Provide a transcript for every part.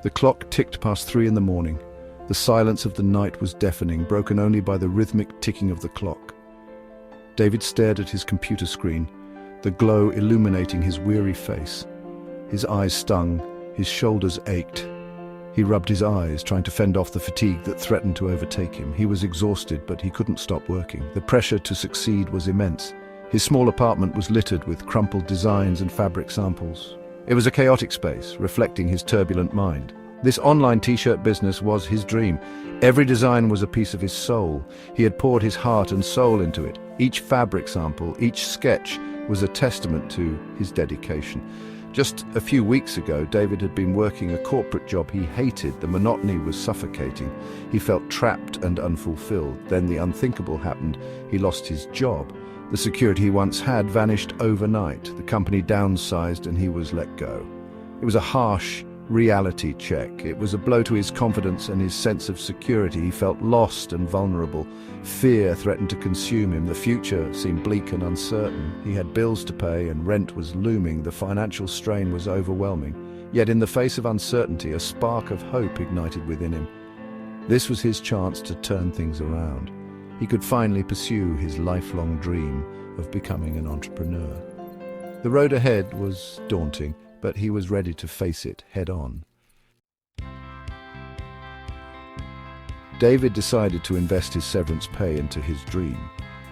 The clock ticked past 3 in the morning. The silence of the night was deafening, broken only by the rhythmic ticking of the clock. David stared at his computer screen, the glow illuminating his weary face. His eyes stung, his shoulders ached. He rubbed his eyes, trying to fend off the fatigue that threatened to overtake him. He was exhausted, but he couldn't stop working. The pressure to succeed was immense. His small apartment was littered with crumpled designs and fabric samples. It was a chaotic space, reflecting his turbulent mind. This online t-shirt business was his dream. Every design was a piece of his soul. He had poured his heart and soul into it. Each fabric sample, each sketch was a testament to his dedication. Just a few weeks ago, David had been working a corporate job he hated. The monotony was suffocating. He felt trapped and unfulfilled. Then the unthinkable happened. He lost his job. The security he once had vanished overnight. The company downsized and he was let go. It was a harsh reality check. It was a blow to his confidence and his sense of security. He felt lost and vulnerable. Fear threatened to consume him. The future seemed bleak and uncertain. He had bills to pay and rent was looming. The financial strain was overwhelming. Yet in the face of uncertainty, a spark of hope ignited within him. This was his chance to turn things around. He could finally pursue his lifelong dream of becoming an entrepreneur. The road ahead was daunting, but he was ready to face it head-on. David decided to invest his severance pay into his dream.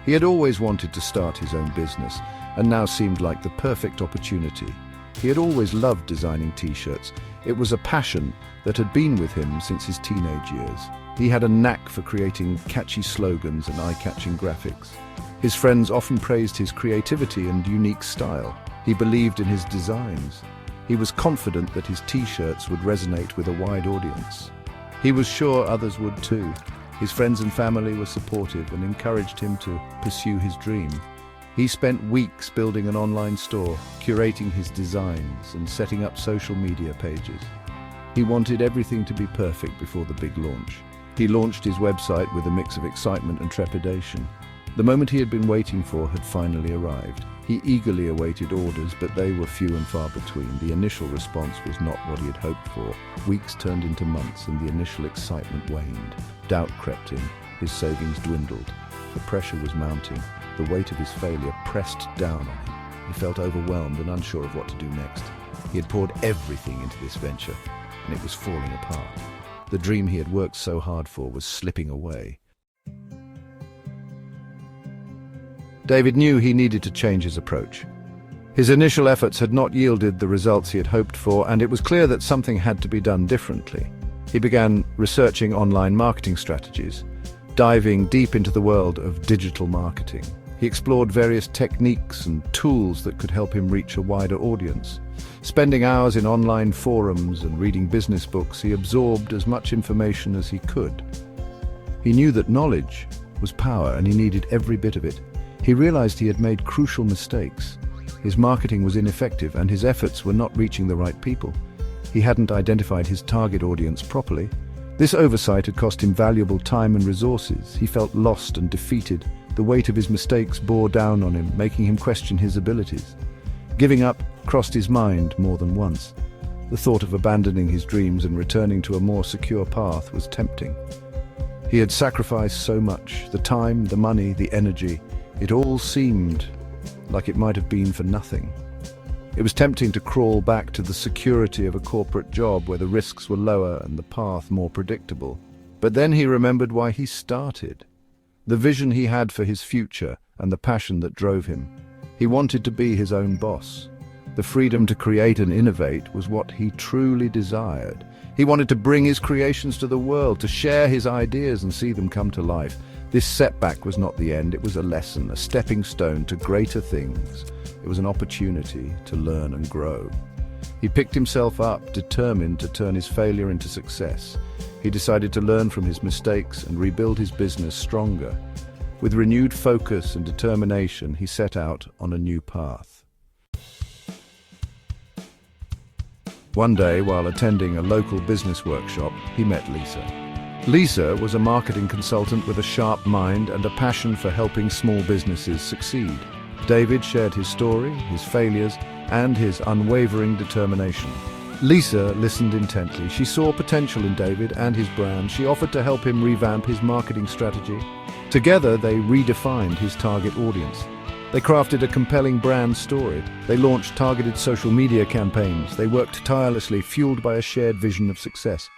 He had always wanted to start his own business, and now seemed like the perfect opportunity. He had always loved designing t-shirts. It was a passion that had been with him since his teenage years. He had a knack for creating catchy slogans and eye-catching graphics. His friends often praised his creativity and unique style. He believed in his designs. He was confident that his t-shirts would resonate with a wide audience. He was sure others would too. His friends and family were supportive and encouraged him to pursue his dream. He spent weeks building an online store, curating his designs and setting up social media pages. He wanted everything to be perfect before the big launch. He launched his website with a mix of excitement and trepidation. The moment he had been waiting for had finally arrived. He eagerly awaited orders, but they were few and far between. The initial response was not what he had hoped for. Weeks turned into months, and the initial excitement waned. Doubt crept in. His savings dwindled. The pressure was mounting. The weight of his failure pressed down on him. He felt overwhelmed and unsure of what to do next. He had poured everything into this venture, and it was falling apart. The dream he had worked so hard for was slipping away. David knew he needed to change his approach. His initial efforts had not yielded the results he had hoped for, and it was clear that something had to be done differently. He began researching online marketing strategies, diving deep into the world of digital marketing. He explored various techniques and tools that could help him reach a wider audience. Spending hours in online forums and reading business books, he absorbed as much information as he could. He knew that knowledge was power, and he needed every bit of it. He realized he had made crucial mistakes. His marketing was ineffective, and his efforts were not reaching the right people. He hadn't identified his target audience properly. This oversight had cost him valuable time and resources. He felt lost and defeated. The weight of his mistakes bore down on him, making him question his abilities. Giving up crossed his mind more than once. The thought of abandoning his dreams and returning to a more secure path was tempting. He had sacrificed so much, the time, the money, the energy. It all seemed like it might have been for nothing. It was tempting to crawl back to the security of a corporate job where the risks were lower and the path more predictable. But then he remembered why he started. The vision he had for his future and the passion that drove him. He wanted to be his own boss. The freedom to create and innovate was what he truly desired. He wanted to bring his creations to the world, to share his ideas and see them come to life. This setback was not the end, it was a lesson, a stepping stone to greater things. It was an opportunity to learn and grow. He picked himself up, determined to turn his failure into success. He decided to learn from his mistakes and rebuild his business stronger. With renewed focus and determination, he set out on a new path. One day, while attending a local business workshop, he met Lisa. Lisa was a marketing consultant with a sharp mind and a passion for helping small businesses succeed. David shared his story, his failures, and his unwavering determination. Lisa listened intently. She saw potential in David and his brand. She offered to help him revamp his marketing strategy. Together, they redefined his target audience. They crafted a compelling brand story. They launched targeted social media campaigns. They worked tirelessly, fueled by a shared vision of success.